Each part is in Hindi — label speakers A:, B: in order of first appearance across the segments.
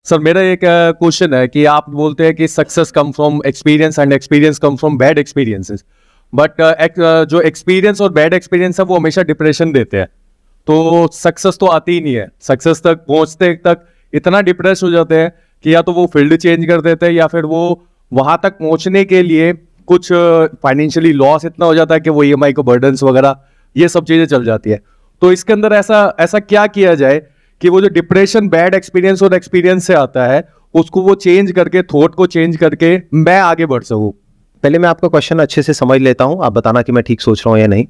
A: सर मेरा एक क्वेश्चन है कि आप बोलते हैं कि success come from experience and experience come from bad experiences, but जो एक्सपीरियंस और बैड एक्सपीरियंस है वो हमेशा डिप्रेशन देते हैं, तो सक्सेस तो आती ही नहीं है। सक्सेस तक पहुंचते तक इतना डिप्रेस हो जाते हैं कि या तो वो फील्ड चेंज कर देते हैं या फिर वो वहां तक पहुंचने के लिए कुछ फाइनेंशियली लॉस इतना हो जाता है कि वो ईएमआई को बर्डन्स वगैरह ये सब चीजें चल जाती है। तो इसके अंदर ऐसा क्या किया जाए कि वो जो डिप्रेशन बैड एक्सपीरियंस और एक्सपीरियंस से आता है उसको वो चेंज करके, थॉट को चेंज करके मैं आगे बढ़ सकूं।
B: पहले मैं आपका क्वेश्चन अच्छे से समझ लेता हूं, आप बताना कि मैं ठीक सोच रहा हूं या नहीं।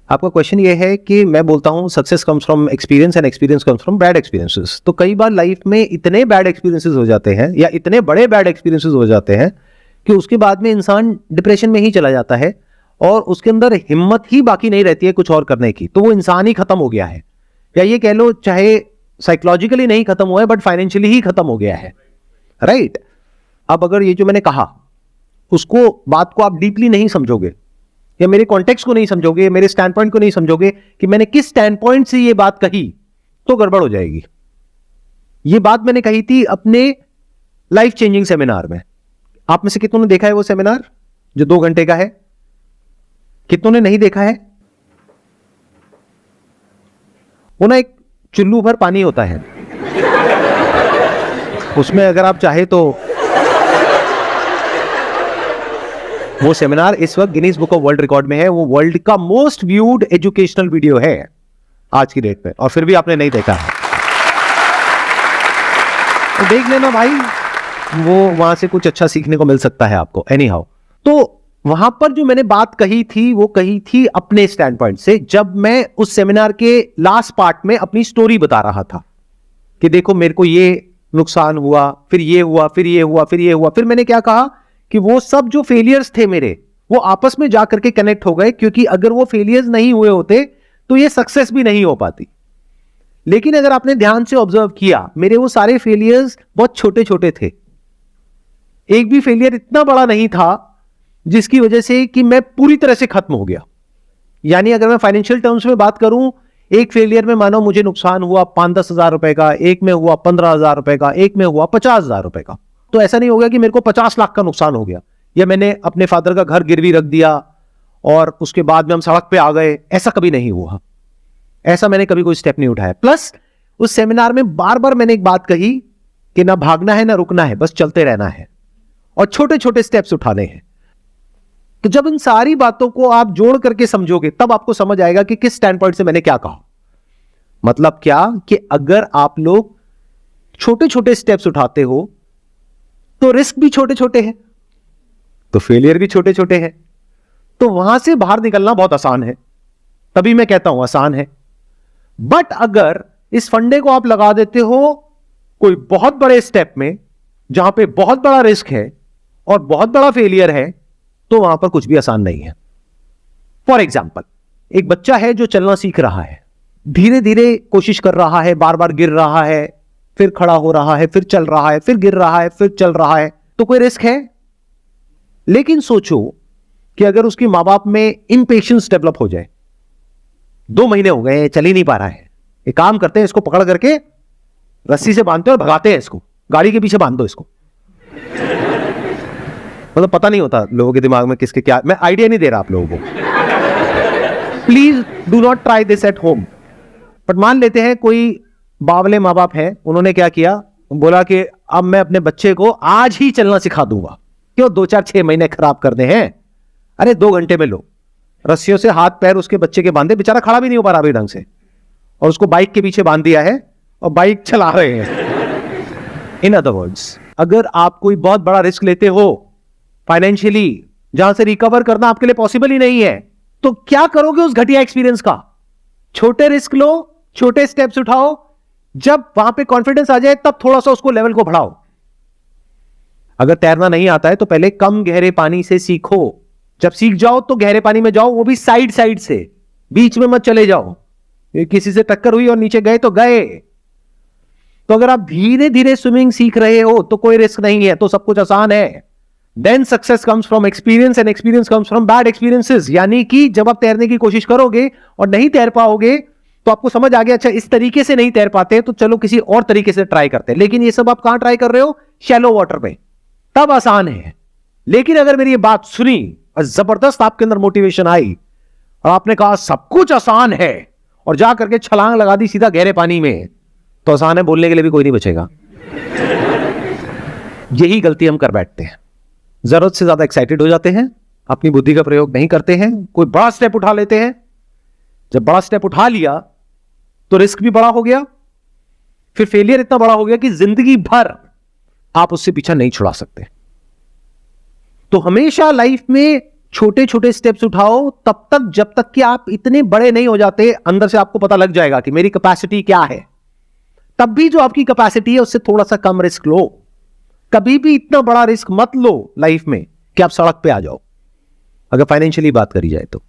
B: आपका क्वेश्चन ये है कि मैं बोलता हूं success comes from experience and experience comes from bad experiences. तो कई बार लाइफ में इतने बैड एक्सपीरियंसेस हो जाते हैं या इतने बड़े बैड एक्सपीरियंसेस हो जाते हैं कि उसके बाद में इंसान डिप्रेशन में ही चला जाता है और उसके अंदर हिम्मत ही बाकी नहीं रहती है कुछ और करने की, तो वो इंसान ही खत्म हो गया है। या ये कह लो चाहे साइकोलॉजिकली नहीं खत्म हुआ है बट फाइनेंशियली ही खत्म हो गया है, राइट। अब अगर ये जो मैंने कहा उसको बात को आप डीपली नहीं समझोगे या मेरे कॉन्टेक्स्ट को नहीं समझोगे, मेरे स्टैंड पॉइंट को नहीं समझोगे कि मैंने किस स्टैंड पॉइंट से ये बात कही, तो गड़बड़ हो जाएगी। ये बात मैंने कही थी अपने लाइफ चेंजिंग सेमिनार में। आप में से कितनों ने देखा है वो सेमिनार जो 2 घंटे का है? कितनों ने नहीं देखा है? वो ना एक चुल्लू भर पानी होता है, उसमें अगर आप चाहे तो वो सेमिनार इस वक्त Guinness book of world record में है। वो वर्ल्ड का मोस्ट व्यूड एजुकेशनल वीडियो है आज की डेट पे, और फिर भी आपने नहीं देखा है तो देख लेना भाई, वो वहां से कुछ अच्छा सीखने को मिल सकता है आपको। एनी हाउ, तो वहां पर जो मैंने बात कही थी वो कही थी अपने स्टैंड पॉइंट से, जब मैं उस सेमिनार के लास्ट पार्ट में अपनी स्टोरी बता रहा था कि देखो मेरे को ये नुकसान हुआ, फिर ये हुआ, फिर ये हुआ, फिर ये हुआ। फिर मैंने क्या कहा कि वो सब जो फेलियर्स थे मेरे, वो आपस में जाकर के कनेक्ट हो गए, क्योंकि अगर वो फेलियर्स नहीं हुए होते तो ये सक्सेस भी नहीं हो पाती। लेकिन अगर आपने ध्यान से ऑब्जर्व किया, मेरे वो सारे फेलियर्स बहुत छोटे छोटे थे। एक भी फेलियर इतना बड़ा नहीं था जिसकी वजह से कि मैं पूरी तरह से खत्म हो गया। यानी अगर मैं फाइनेंशियल टर्म्स में बात करूं, एक फेलियर में मानो मुझे नुकसान हुआ 5-10 हजार रुपए का, एक में हुआ 15 हजार रुपए का, एक में हुआ 50 हजार रुपए का। तो ऐसा नहीं हो गया कि मेरे को 50 लाख का नुकसान हो गया या मैंने अपने फादर का घर गिरवी रख दिया और उसके बाद में हम सड़क पे आ गए। ऐसा कभी नहीं हुआ, ऐसा मैंने कभी कोई स्टेप नहीं उठाया। प्लस उस सेमिनार में बार बार मैंने एक बात कही कि ना भागना है ना रुकना है, बस चलते रहना है और छोटे छोटे स्टेप्स उठाने हैं। तो जब इन सारी बातों को आप जोड़ करके समझोगे तब आपको समझ आएगा कि किस स्टैंड पॉइंट से मैंने क्या कहा। मतलब क्या कि अगर आप लोग छोटे छोटे स्टेप्स उठाते हो तो रिस्क भी छोटे छोटे हैं, तो फेलियर भी छोटे छोटे हैं, तो वहां से बाहर निकलना बहुत आसान है। तभी मैं कहता हूं आसान है। बट अगर इस फंडे को आप लगा देते हो कोई बहुत बड़े स्टेप में जहां पे बहुत बड़ा रिस्क है और बहुत बड़ा फेलियर है, तो वहां पर कुछ भी आसान नहीं है। फॉर एग्जाम्पल, एक बच्चा है जो चलना सीख रहा है, धीरे धीरे कोशिश कर रहा है, बार बार गिर रहा है, फिर खड़ा हो रहा है, फिर चल रहा है, फिर गिर रहा है, फिर चल रहा है, तो कोई रिस्क है। लेकिन सोचो कि अगर उसके मां बाप में इंपेशेंस डेवलप हो जाए, 2 महीने हो गए चल ही नहीं पा रहा है, एक काम करते हैं इसको पकड़ करके रस्सी से बांधते हैं और भगाते हैं इसको, गाड़ी के पीछे बांध दो इसको। मतलब पता नहीं होता लोगों के दिमाग में किसके क्या, मैं आइडिया नहीं दे रहा आप लोगों को। Please do not try this at home. But मान लेते हैं कोई बावले माँ बाप है, उन्होंने क्या किया, बोला कि अब मैं अपने बच्चे को आज ही चलना सिखा दूंगा। क्यों 2-4-6 महीने खराब करने हैं? अरे 2 घंटे में लो, रस्सियों से हाथ पैर उसके बच्चे के बांधे, बेचारा खड़ा भी नहीं हो पा रहा अभी ढंग से, और उसको बाइक के पीछे बांध दिया है और बाइक चला रहे हैं। इन अदर वर्ड्स, अगर आप कोई बहुत बड़ा रिस्क लेते हो फाइनेंशियली, जहां से रिकवर करना आपके लिए पॉसिबल ही नहीं है, तो क्या करोगे उस घटिया एक्सपीरियंस का? छोटे रिस्क लो, छोटे स्टेप्स उठाओ, जब वहां पे कॉन्फिडेंस आ जाए तब थोड़ा सा उसको लेवल को बढ़ाओ। अगर तैरना नहीं आता है तो पहले कम गहरे पानी से सीखो, जब सीख जाओ तो गहरे पानी में जाओ, वो भी साइड साइड से, बीच में मत चले जाओ। किसी से टक्कर हुई और नीचे गए तो गए। तो अगर आप धीरे धीरे स्विमिंग सीख रहे हो तो कोई रिस्क नहीं है, तो सब कुछ आसान है। Then success comes from experience and experience comes from bad experiences. यानी कि जब आप तैरने की कोशिश करोगे और नहीं तैर पाओगे तो आपको समझ आ गया, अच्छा इस तरीके से नहीं तैर पाते तो चलो किसी और तरीके से ट्राई करते हैं। लेकिन ये सब आप कहां ट्राई कर रहे हो? शैलो वाटर पे, तब आसान है। लेकिन अगर मेरी ये बात सुनी और जबरदस्त आपके अंदर मोटिवेशन आई और आपने कहा सब कुछ आसान है और जा करके छलांग लगा दी सीधा गहरे पानी में, तो आसान है बोलने के लिए भी कोई नहीं बचेगा। यही गलती हम कर बैठते हैं, जरूरत से ज्यादा एक्साइटेड हो जाते हैं, अपनी बुद्धि का प्रयोग नहीं करते हैं, कोई बड़ा स्टेप उठा लेते हैं। जब बड़ा स्टेप उठा लिया तो रिस्क भी बड़ा हो गया, फिर फेलियर इतना बड़ा हो गया कि जिंदगी भर आप उससे पीछा नहीं छुड़ा सकते। तो हमेशा लाइफ में छोटे छोटे स्टेप्स उठाओ तब तक जब तक कि आप इतने बड़े नहीं हो जाते। अंदर से आपको पता लग जाएगा कि मेरी कैपेसिटी क्या है। तब भी जो आपकी कैपेसिटी है उससे थोड़ा सा कम रिस्क लो। कभी भी इतना बड़ा रिस्क मत लो लाइफ में कि आप सड़क पे आ जाओ। अगर फाइनेंशियली बात करी जाए तो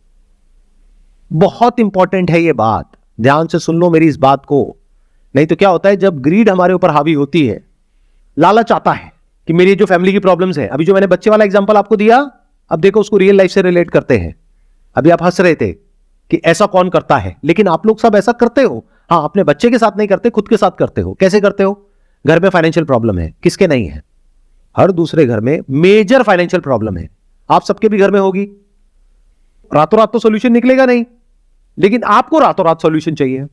B: बहुत इंपॉर्टेंट है ये बात, ध्यान से सुन लो मेरी इस बात को। नहीं तो क्या होता है, जब ग्रीड हमारे ऊपर हावी होती है, लालच आता है कि मेरी जो फैमिली की प्रॉब्लम्स है, अभी जो मैंने बच्चे वाला एग्जांपल आपको दिया, अब देखो उसको रियल लाइफ से रिलेट करते हैं। अभी आप हंस रहे थे कि ऐसा कौन करता है, लेकिन आप लोग सब ऐसा करते हो। हाँ, अपने बच्चे के साथ नहीं करते, खुद के साथ करते हो। कैसे करते हो? घर में फाइनेंशियल प्रॉब्लम है, किसके नहीं है? हर दूसरे घर में मेजर फाइनेंशियल प्रॉब्लम है, आप सबके भी घर में होगी। रातों रात तो सॉल्यूशन निकलेगा नहीं, लेकिन आपको रातों रात सॉल्यूशन चाहिए।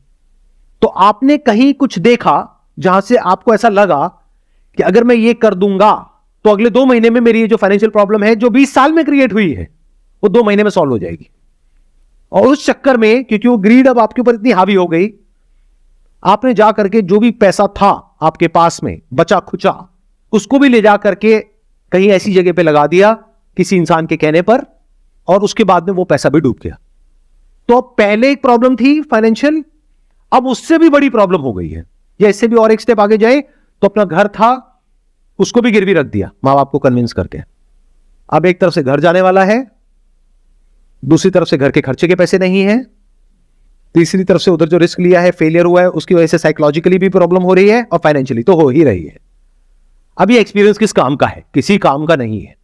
B: तो आपने कहीं कुछ देखा जहां से आपको ऐसा लगा कि अगर मैं ये कर दूंगा तो अगले 2 महीने में मेरी ये जो फाइनेंशियल प्रॉब्लम है, जो 20 साल में क्रिएट हुई है, वो 2 महीने में सॉल्व हो जाएगी। और उस चक्कर में, क्योंकि वो ग्रीड अब आपके ऊपर इतनी हावी हो गई, आपने जा करके जो भी पैसा था आपके पास में बचा खुचा, उसको भी ले जा करके कहीं ऐसी जगह पे लगा दिया किसी इंसान के कहने पर, और उसके बाद में वो पैसा भी डूब गया। तो पहले एक प्रॉब्लम थी फाइनेंशियल, अब उससे भी बड़ी प्रॉब्लम हो गई है। या इससे भी और एक स्टेप आगे जाए तो अपना घर था, उसको भी गिरवी रख दिया मां बाप को कन्विंस करके। अब एक तरफ से घर जाने वाला है, दूसरी तरफ से घर के खर्चे के पैसे नहीं है, तीसरी तरफ से उधर जो रिस्क लिया है, फेलियर हुआ है, उसकी वजह से साइकोलॉजिकली भी प्रॉब्लम हो रही है और फाइनेंशियली तो हो ही रही है। अब ये एक्सपीरियंस किस काम का है? किसी काम का नहीं है।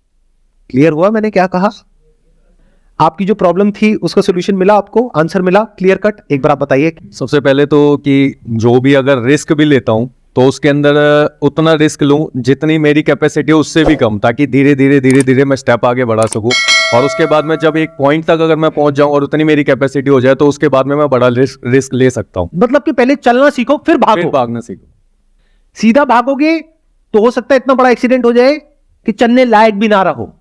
B: क्लियर हुआ मैंने क्या कहा? आपकी जो प्रॉब्लम थी उसका सोल्यूशन मिला आपको, आंसर मिला क्लियर कट? एक बार आप बताइए।
A: सबसे पहले तो कि जो भी अगर रिस्क भी लेता हूं तो उसके अंदर उतना रिस्क लूं जितनी मेरी कैपेसिटी है उससे भी कम, ताकि धीरे धीरे मैं स्टेप आगे बढ़ा सकूं। और उसके बाद में जब एक पॉइंट तक अगर मैं पहुंच जाऊं और उतनी मेरी कैपेसिटी हो जाए तो उसके बाद में मैं बड़ा रिस्क ले सकता हूं।
B: मतलब कि पहले चलना सीखो फिर भागो।
A: भागना सीखो।
B: सीधा भागोगे तो हो सकता है इतना बड़ा एक्सीडेंट हो जाए कि चलने लायक भी ना रहो।